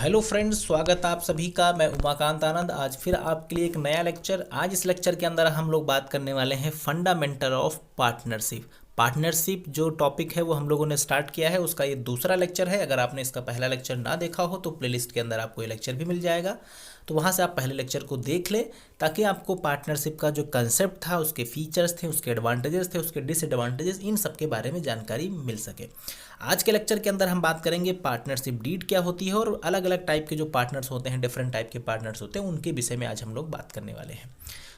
Hello friends, स्वागत आप सभी का। मैं उमाकांत आनंद आज फिर आपके लिए एक नया लेक्चर। आज इस लेक्चर के अंदर हम लोग बात करने वाले हैं फंडामेंटल ऑफ पार्टनरशिप। पार्टनरशिप जो टॉपिक है वो हम लोगों ने स्टार्ट किया है, उसका ये दूसरा लेक्चर है। अगर आपने इसका पहला लेक्चर ना देखा हो तो प्लेलिस्ट के अंदर आपको ये लेक्चर भी मिल जाएगा, तो वहाँ से आप पहले लेक्चर को देख लें ताकि आपको पार्टनरशिप का जो कंसेप्ट था, उसके फीचर्स थे, उसके एडवांटेजेस थे, उसके डिसएडवांटेजेस, इन सब के बारे में जानकारी मिल सके। आज के लेक्चर के अंदर हम बात करेंगे पार्टनरशिप डीड क्या होती है और अलग अलग टाइप के जो पार्टनर्स होते हैं, डिफरेंट टाइप के पार्टनर्स होते हैं, उनके विषय में आज हम लोग बात करने वाले हैं।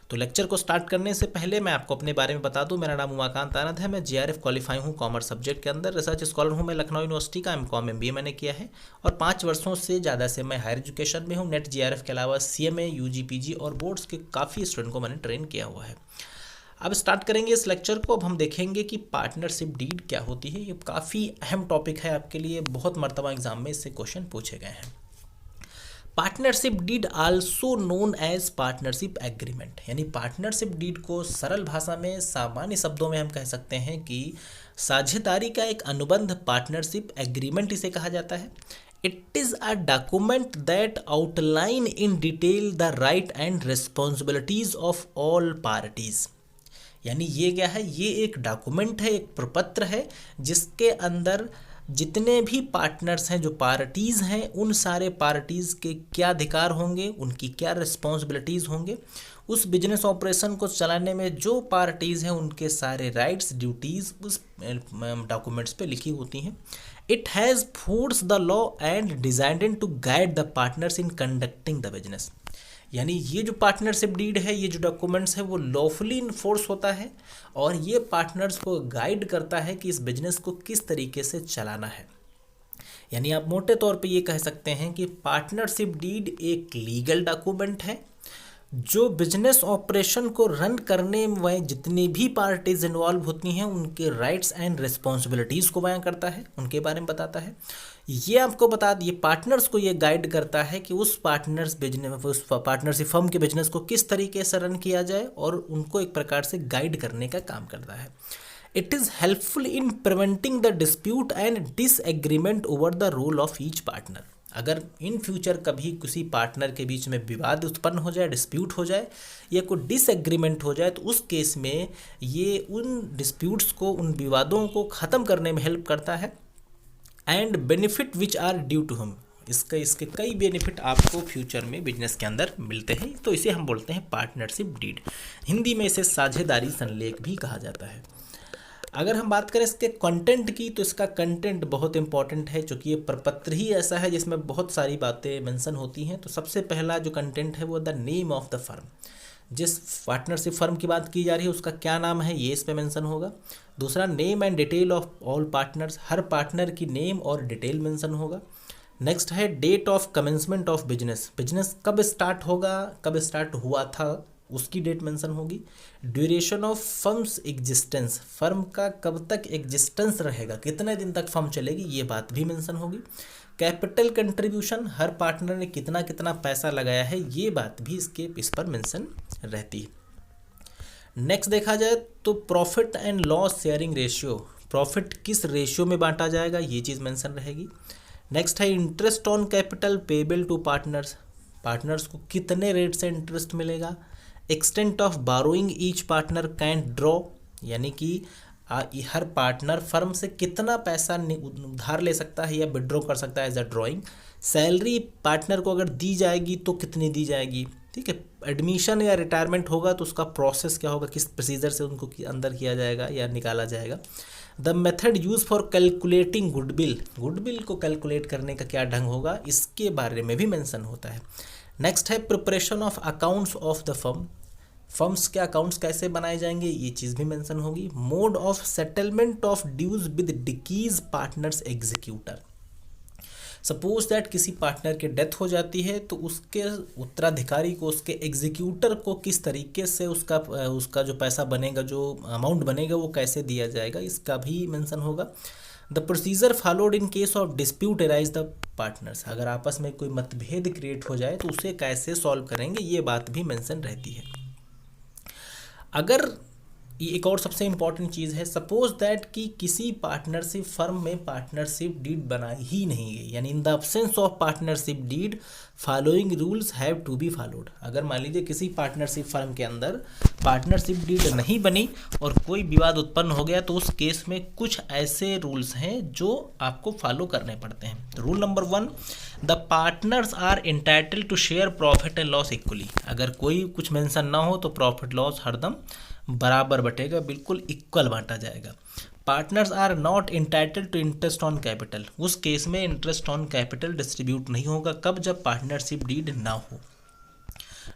तो लेक्चर को स्टार्ट करने से पहले मैं आपको अपने बारे में बता दूं। मेरा नाम उमाकांत आनंद है। मैं जेआरएफ क्वालिफाई हूं कॉमर्स सब्जेक्ट के अंदर। रिसर्च स्कॉलर हूं मैं लखनऊ यूनिवर्सिटी का। एमकॉम एमबीए मैंने किया है और 5 वर्षों से ज़्यादा से मैं हायर एजुकेशन में हूं। नेट जेआरएफ के अलावा सीएमए, यूजी, पीजी और बोर्ड्स के काफ़ी स्टूडेंट को मैंने ट्रेन किया हुआ है। अब स्टार्ट करेंगे इस लेक्चर को। अब हम देखेंगे कि पार्टनरशिप डीड क्या होती है। ये काफ़ी अहम टॉपिक है आपके लिए, बहुत मर्तबा एग्जाम में इससे क्वेश्चन पूछे गए हैं। Partnership deed also known as partnership agreement, यानी पार्टनरशिप डीड को सरल भाषा में, सामान्य शब्दों में हम कह सकते हैं कि साझेदारी का एक अनुबंध, पार्टनरशिप एग्रीमेंट इसे कहा जाता है। It is a document that outline in detail the right and responsibilities of all parties. यानी ये क्या है, ये एक डॉक्यूमेंट है, एक प्रपत्र है जिसके अंदर जितने भी पार्टनर्स हैं, जो पार्टीज़ हैं, उन सारे पार्टीज़ के क्या अधिकार होंगे, उनकी क्या रिस्पॉन्सिबिलिटीज़ होंगे, उस बिजनेस ऑपरेशन को चलाने में जो पार्टीज़ हैं उनके सारे राइट्स, ड्यूटीज़ उस डॉक्यूमेंट्स पे लिखी होती हैं। It has force the law and designed to guide the partners in conducting the business. यानी ये जो पार्टनरशिप डीड है, ये जो डॉक्यूमेंट्स है, वो लॉफुली इन्फोर्स होता है और ये पार्टनर्स को गाइड करता है कि इस बिजनेस को किस तरीके से चलाना है। यानी आप मोटे तौर पे ये कह सकते हैं कि पार्टनरशिप डीड एक लीगल डॉक्यूमेंट है जो बिजनेस ऑपरेशन को रन करने में जितनी भी पार्टीज इन्वॉल्व होती हैं उनके राइट्स एंड रिस्पॉन्सिबिलिटीज़ को बयां करता है, उनके बारे में बताता है। ये आपको बता दिए, पार्टनर्स को ये गाइड करता है कि उस पार्टनरशिप फर्म के बिजनेस को किस तरीके से रन किया जाए और उनको एक प्रकार से गाइड करने का काम करता है। It is helpful in preventing the dispute and disagreement over the role of each partner. अगर इन फ्यूचर कभी किसी पार्टनर के बीच में विवाद उत्पन्न हो जाए, डिस्प्यूट हो जाए या कोई डिसएग्रीमेंट हो जाए, तो उस केस में ये उन डिस्प्यूट्स को, उन विवादों को ख़त्म करने में हेल्प करता है। And benefit which are due to them, इसके कई बेनिफिट आपको फ्यूचर में बिजनेस के अंदर मिलते हैं, तो इसे हम बोलते हैं पार्टनरशिप डीड। हिंदी में इसे साझेदारी संलेख भी कहा जाता है। अगर हम बात करें इसके कंटेंट की, तो इसका कंटेंट बहुत इंपॉर्टेंट है क्योंकि ये प्रपत्र ही ऐसा है जिसमें बहुत सारी बातें मेंशन होती हैं। तो सबसे पहला जो कंटेंट है वो the name of the firm. जिस पार्टनरशिप फर्म की बात की जा रही है उसका क्या नाम है, ये इस पे मेंशन होगा। दूसरा, name and detail of all partners, हर पार्टनर की नेम और डिटेल मेंशन होगा। नेक्स्ट है date of commencement of business, business कब स्टार्ट होगा, कब स्टार्ट हुआ था, उसकी डेट मेंशन होगी। Duration of firm's existence, firm का कब तक एग्जिस्टेंस रहेगा, कितने दिन तक फर्म चलेगी, ये बात भी मेंशन होगी। कैपिटल कंट्रीब्यूशन, हर पार्टनर ने कितना कितना पैसा लगाया है, ये बात भी इस पर मेंशन रहती है। नेक्स्ट देखा जाए तो profit and loss sharing ratio, profit किस रेशियो में बांटा जाएगा, ये चीज़ मेंशन रहेगी। नेक्स्ट है interest on capital payable to partners, partners को कितने रेट से इंटरेस्ट मिलेगा। Extent of borrowing each partner can draw, यानी कि हर पार्टनर फर्म से कितना पैसा उधार ले सकता है या विड्रॉ कर सकता है as a drawing. Salary partner को अगर दी जाएगी तो कितनी दी जाएगी, ठीक है। एडमिशन या रिटायरमेंट होगा तो उसका प्रोसेस क्या होगा, किस प्रोसीजर से उनको अंदर किया जाएगा या निकाला जाएगा। The method use for calculating goodwill, goodwill को कैलकुलेट करने का क्या ढंग होगा, इसके बारे में भी मेंशन होता है। नेक्स्ट है preparation of accounts of the firm, firms के अकाउंट्स कैसे बनाए जाएंगे, ये चीज़ भी मेंशन होगी। Mode of settlement of dues with डिकीज पार्टनर्स एग्जीक्यूटर, सपोज दैट किसी पार्टनर की डेथ हो जाती है तो उसके उत्तराधिकारी को, उसके एग्जीक्यूटर को किस तरीके से उसका जो पैसा बनेगा, जो अमाउंट बनेगा, वो कैसे दिया जाएगा, इसका भी मेंशन होगा। The procedure followed in case of dispute arise the partners, अगर आपस में कोई मतभेद क्रिएट हो जाए तो उसे कैसे सॉल्व करेंगे, ये बात भी मेंशन रहती है। अगर ये एक और सबसे इम्पॉर्टेंट चीज़ है, सपोज दैट कि किसी पार्टनरशिप फर्म में पार्टनरशिप डीड बनाई ही नहीं गई, यानी in the absence of partnership deed following rules have to be followed. अगर मान लीजिए किसी पार्टनरशिप फर्म के अंदर पार्टनरशिप डीड नहीं बनी और कोई विवाद उत्पन्न हो गया, तो उस केस में कुछ ऐसे रूल्स हैं जो आपको फॉलो करने पड़ते हैं। Rule number 1, the partners are entitled to share profit and loss equally. अगर कोई कुछ मेंशन ना हो तो प्रॉफिट लॉस हरदम बराबर बटेगा, बिल्कुल इक्वल बांटा जाएगा। Partners are not entitled to interest on capital. उस केस में इंटरेस्ट ऑन कैपिटल डिस्ट्रीब्यूट नहीं होगा, कब? जब पार्टनरशिप डीड ना हो।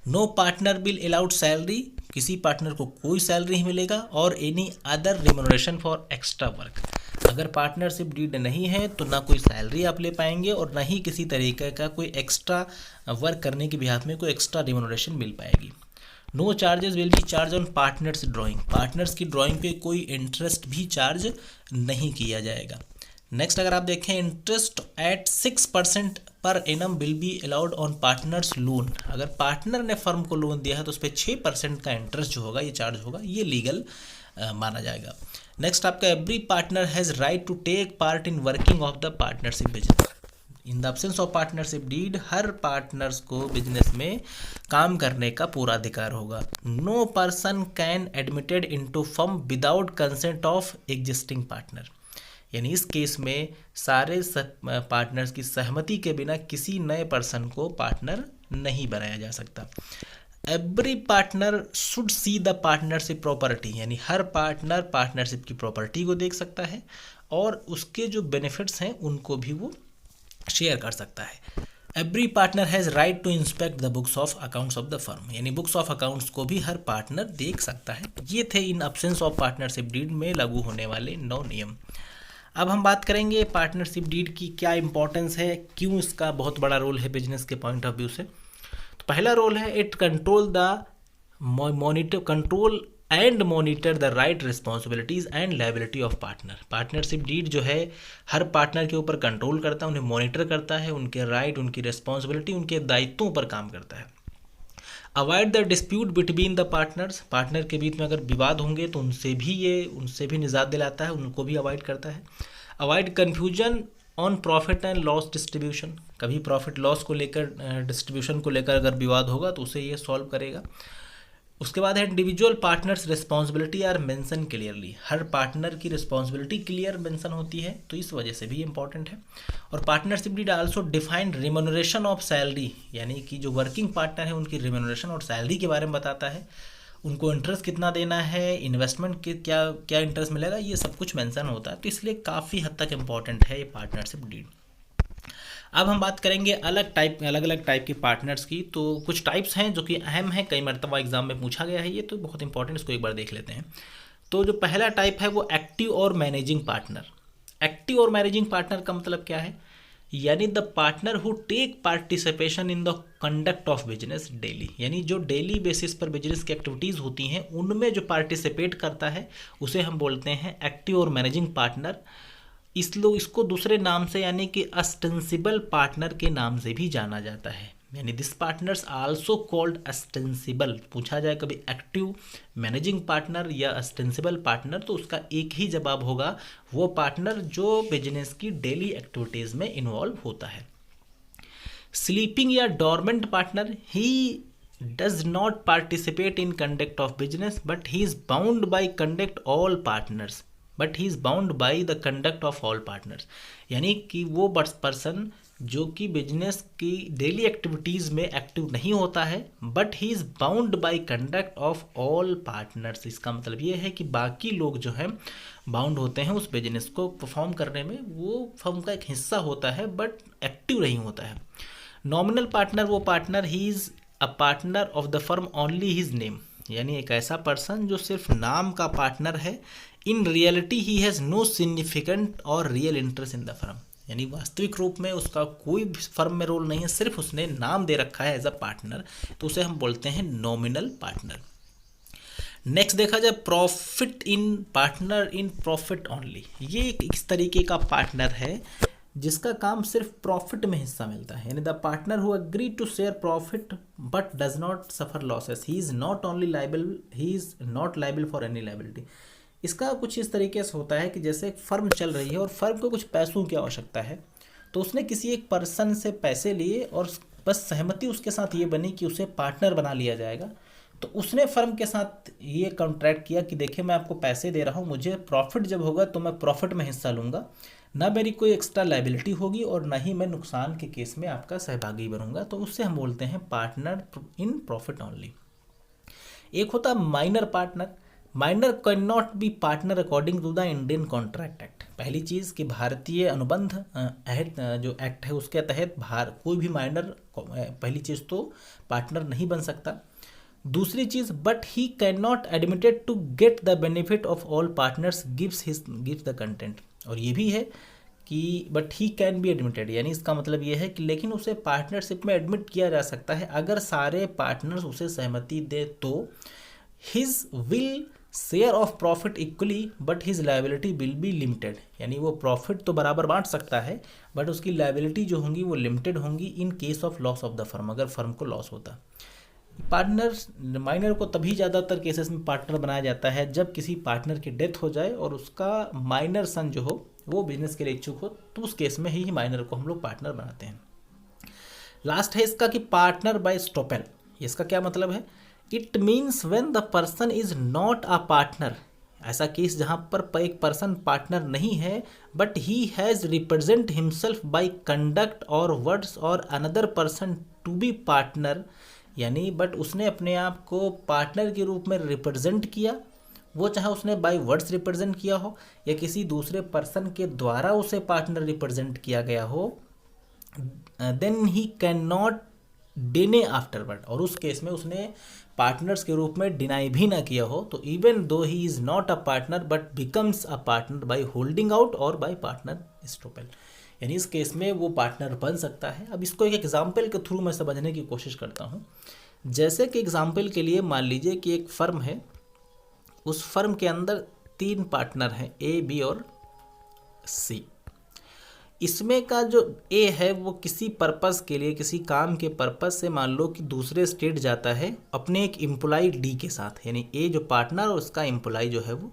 No partner will allowed salary. किसी पार्टनर को कोई सैलरी नहीं मिलेगा। और any other remuneration for extra work. अगर पार्टनरशिप डीड नहीं है तो ना कोई सैलरी आप ले पाएंगे और ना ही किसी तरीके का कोई एक्स्ट्रा वर्क करने के बिहाफ में कोई एक्स्ट्रा रिम्यूनरेशन मिल पाएगी। No charges will be charge on partners drawing. Partners की ड्राइंग पे कोई इंटरेस्ट भी चार्ज नहीं किया जाएगा। नेक्स्ट अगर आप देखें, interest eight 6% per annum will be allowed on partners loan. अगर पार्टनर ने फर्म को लोन दिया है तो उस पर 6% का इंटरेस्ट जो होगा ये चार्ज होगा, ये लीगल माना जाएगा। नेक्स्ट आपका, every partner has right to take part in working of the partnership business. In the absence of partnership deed हर पार्टनर्स को बिजनेस में काम करने का पूरा अधिकार होगा। No person can admitted into firm without consent of existing partner. यानी इस केस में सारे पार्टनर्स की सहमति के बिना किसी नए पर्सन को पार्टनर नहीं बनाया जा सकता। Every partner should see the partnership property. यानी हर पार्टनर पार्टनरशिप की प्रॉपर्टी को देख सकता है और उसके जो बेनिफिट्स हैं उनको भी वो शेयर कर सकता है। Every partner has right to inspect the books of accounts of the firm. यानी बुक्स ऑफ अकाउंट्स को भी हर पार्टनर देख सकता है। ये थे in absence of partnership deed में लागू होने वाले 9 नियम। अब हम बात करेंगे पार्टनरशिप डीड की क्या इंपॉर्टेंस है, क्यों इसका बहुत बड़ा रोल है बिजनेस के पॉइंट ऑफ व्यू से। तो पहला रोल है, it control monitor the right responsibilities and liability of partner. Partnership deed जो है हर पार्टनर के ऊपर कंट्रोल करता है, उन्हें मॉनिटर करता है, उनके राइट, उनकी रिस्पॉन्सिबिलिटी, उनके दायित्वों पर काम करता है। Avoid the dispute between the partners. Partner के बीच में अगर विवाद होंगे तो उनसे भी निजात दिलाता है, उनको भी अवॉइड करता है। Avoid confusion on profit and loss distribution. कभी प्रॉफिट लॉस को लेकर, डिस्ट्रीब्यूशन को लेकर अगर विवाद होगा तो उसे ये सॉल्व करेगा। उसके बाद है, individual partners responsibility are mention clearly. हर पार्टनर की रिस्पॉन्सिबिलिटी क्लियर मेंशन होती है, तो इस वजह से भी इंपॉर्टेंट है। और partnership deed also defined remuneration of salary. यानी कि जो वर्किंग पार्टनर है उनकी रिम्यूनरेशन और सैलरी के बारे में बताता है। उनको इंटरेस्ट कितना देना है, इन्वेस्टमेंट के क्या इंटरेस्ट मिलेगा, ये सब कुछ मेंशन होता है। तो इसलिए काफ़ी हद तक इम्पॉर्टेंट है ये पार्टनरशिप डीड। अब हम बात करेंगे अलग अलग टाइप के पार्टनर्स की। तो कुछ टाइप्स हैं जो कि अहम हैं, कई मरतबा एग्जाम में पूछा गया है ये, तो बहुत इंपॉर्टेंट, इसको एक बार देख लेते हैं। तो जो पहला टाइप है वो एक्टिव और मैनेजिंग पार्टनर। एक्टिव और मैनेजिंग पार्टनर का मतलब क्या है? यानी the partner who take participation in the conduct of business daily. यानी जो डेली बेसिस पर बिजनेस की एक्टिविटीज़ होती हैं उनमें जो पार्टिसिपेट करता है उसे हम बोलते हैं एक्टिव और मैनेजिंग पार्टनर। इसको दूसरे नाम से यानी कि अस्टेंसिबल पार्टनर के नाम से भी जाना जाता है। यानी दिस पार्टनर्स आल्सो कॉल्ड अस्टेंसिबल। पूछा जाए कभी एक्टिव मैनेजिंग पार्टनर या अस्टेंसिबल पार्टनर, तो उसका एक ही जवाब होगा, वो पार्टनर जो बिजनेस की डेली एक्टिविटीज़ में इन्वॉल्व होता है। स्लीपिंग या dormant partner, he does not participate in conduct of business but he is bound by conduct all partners but he is bound by the conduct of all partners. यानी कि वो person जो कि business की daily activities में active नहीं होता है, but he is bound by conduct of all partners. इसका मतलब ये है कि बाकी लोग जो हैं बाउंड होते हैं उस बिजनेस को परफॉर्म करने में, वो फर्म का एक हिस्सा होता है बट एक्टिव नहीं होता है। नॉमिनल पार्टनर वो partner, he is a partner of the firm only his name. यानी एक ऐसा पर्सन जो सिर्फ नाम का पार्टनर है, in reality he has no significant or real interest in the firm. यानी वास्तविक रूप में उसका कोई फर्म में रोल नहीं है, सिर्फ उसने नाम दे रखा है एज अ पार्टनर, तो उसे हम बोलते हैं नॉमिनल पार्टनर। नेक्स्ट देखा जाए profit in partner in profit only. ये एक इस तरीके का पार्टनर है जिसका काम सिर्फ प्रॉफिट में हिस्सा मिलता है, यानी the partner who agree to share profit but does not suffer losses, he is not only liable, he is not liable for any liability. इसका कुछ इस तरीके से होता है कि जैसे एक फर्म चल रही है और फर्म को कुछ पैसों की आवश्यकता है, तो उसने किसी एक पर्सन से पैसे लिए और बस सहमति उसके साथ ये बनी कि उसे पार्टनर बना लिया जाएगा। तो उसने फर्म के साथ ये कॉन्ट्रैक्ट किया कि देखिए मैं आपको पैसे दे रहा हूँ, मुझे प्रॉफिट जब होगा तो मैं प्रॉफिट में हिस्सा लूँगा, ना मेरी कोई एक्स्ट्रा लाइबिलिटी होगी और ना ही मैं नुकसान के केस में आपका सहभागी बनूंगा। तो उससे हम बोलते हैं पार्टनर इन प्रॉफिट ओनली। एक होता है minor partner. Minor can not be partner according to the Indian contract act. पहली चीज़ कि भारतीय अनुबंध जो एक्ट है उसके तहत कोई भी माइनर पहली चीज़ तो पार्टनर नहीं बन सकता। दूसरी चीज़, but he can not admitted to get the benefit of all partners gives the content. और ये भी है कि but he can be admitted, यानी इसका मतलब ये है कि लेकिन उसे पार्टनरशिप में एडमिट किया जा सकता है अगर सारे पार्टनर्स उसे सहमति दे तो। His will share of profit equally but his liability will be limited, यानी वो प्रॉफिट तो बराबर बांट सकता है बट उसकी लायबिलिटी जो होंगी वो लिमिटेड होंगी in case of loss of the firm, अगर फर्म को लॉस होता। पार्टनर माइनर को तभी ज़्यादातर केसेस में पार्टनर बनाया जाता है जब किसी पार्टनर की डेथ हो जाए और उसका माइनर सन जो हो वो बिजनेस के लिए इच्छुक हो, तो उस केस में ही माइनर को हम लोग पार्टनर बनाते हैं। लास्ट है इसका कि पार्टनर बाय स्टॉपेल। इसका क्या मतलब है? It means when the person is not a partner, ऐसा केस जहाँ पर एक पर्सन पार्टनर नहीं है but he has represent himself by conduct और वर्ड्स और another person to be partner, यानी बट उसने अपने आप को पार्टनर के रूप में रिप्रेजेंट किया, वो चाहे उसने बाय वर्ड्स रिप्रेजेंट किया हो या किसी दूसरे पर्सन के द्वारा उसे पार्टनर रिप्रेजेंट किया गया हो, then he can not deny afterward, और उस केस में उसने पार्टनर्स के रूप में डिनाई भी ना किया हो, तो even though he is not a partner but becomes a partner by holding out और बाय पार्टनर स्टॉपेल, यानी इस केस में वो पार्टनर बन सकता है। अब इसको एक एग्जाम्पल के थ्रू मैं समझने की कोशिश करता हूँ। जैसे कि एग्जाम्पल के लिए मान लीजिए कि एक फर्म है, उस फर्म के अंदर 3 पार्टनर हैं, ए, बी और सी। इसमें का जो ए है वो किसी पर्पस के लिए, किसी काम के पर्पस से मान लो कि दूसरे स्टेट जाता है अपने एक एम्प्लॉय डी के साथ, यानी ए जो पार्टनर और उसका एम्प्लॉय जो है वो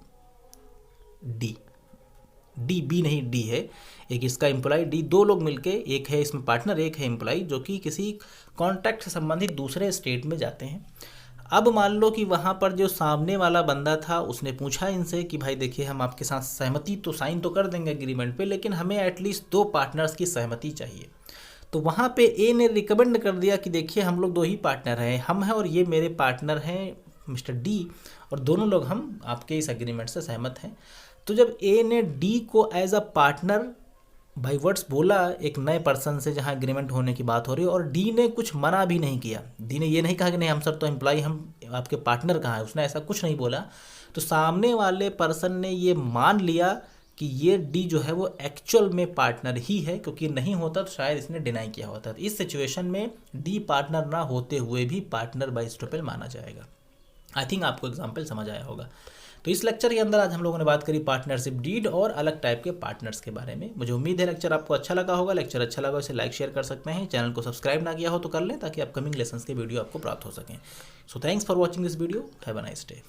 डी बी नहीं डी है, एक इसका एम्प्लॉय डी, 2 लोग मिलके, एक है इसमें पार्टनर एक है एम्प्लॉय, जो कि किसी कॉन्ट्रैक्ट से संबंधित दूसरे स्टेट में जाते हैं। अब मान लो कि वहाँ पर जो सामने वाला बंदा था उसने पूछा इनसे कि भाई देखिए हम आपके साथ सहमति तो साइन तो कर देंगे एग्रीमेंट पे, लेकिन हमें एटलीस्ट 2 पार्टनर्स की सहमति चाहिए। तो वहाँ पे ए ने रिकमेंड कर दिया कि देखिए हम लोग 2 ही पार्टनर हैं, हम हैं और ये मेरे पार्टनर हैं मिस्टर डी, और दोनों लोग हम आपके इस एग्रीमेंट से सहमत हैं। तो जब ए ने डी को as a partner by words बोला एक नए पर्सन से जहाँ एग्रीमेंट होने की बात हो रही है, और डी ने कुछ मना भी नहीं किया, डी ने ये नहीं कहा कि नहीं हम सर तो एम्प्लॉय, हम आपके पार्टनर कहाँ है, उसने ऐसा कुछ नहीं बोला। तो सामने वाले पर्सन ने ये मान लिया कि ये डी जो है वो एक्चुअल में पार्टनर ही है, क्योंकि नहीं होता तो शायद इसने डिनाई किया होता। तो इस सिचुएशन में डी पार्टनर ना होते हुए भी पार्टनर बाय स्टॉपेल माना जाएगा। आई थिंक आपको एग्जाम्पल समझ आया होगा। तो इस लेक्चर के अंदर आज हम लोगों ने बात करी पार्टनरशिप डीड और अलग टाइप के पार्टनर्स के बारे में। मुझे उम्मीद है लेक्चर आपको अच्छा लगा होगा। लेक्चर अच्छा लगा इसे लाइक शेयर कर सकते हैं, चैनल को सब्सक्राइब ना किया हो तो कर लें ताकि अपकमिंग लेसन्स के वीडियो आपको प्राप्त हो सकें। So thanks for watching this video, have a nice day.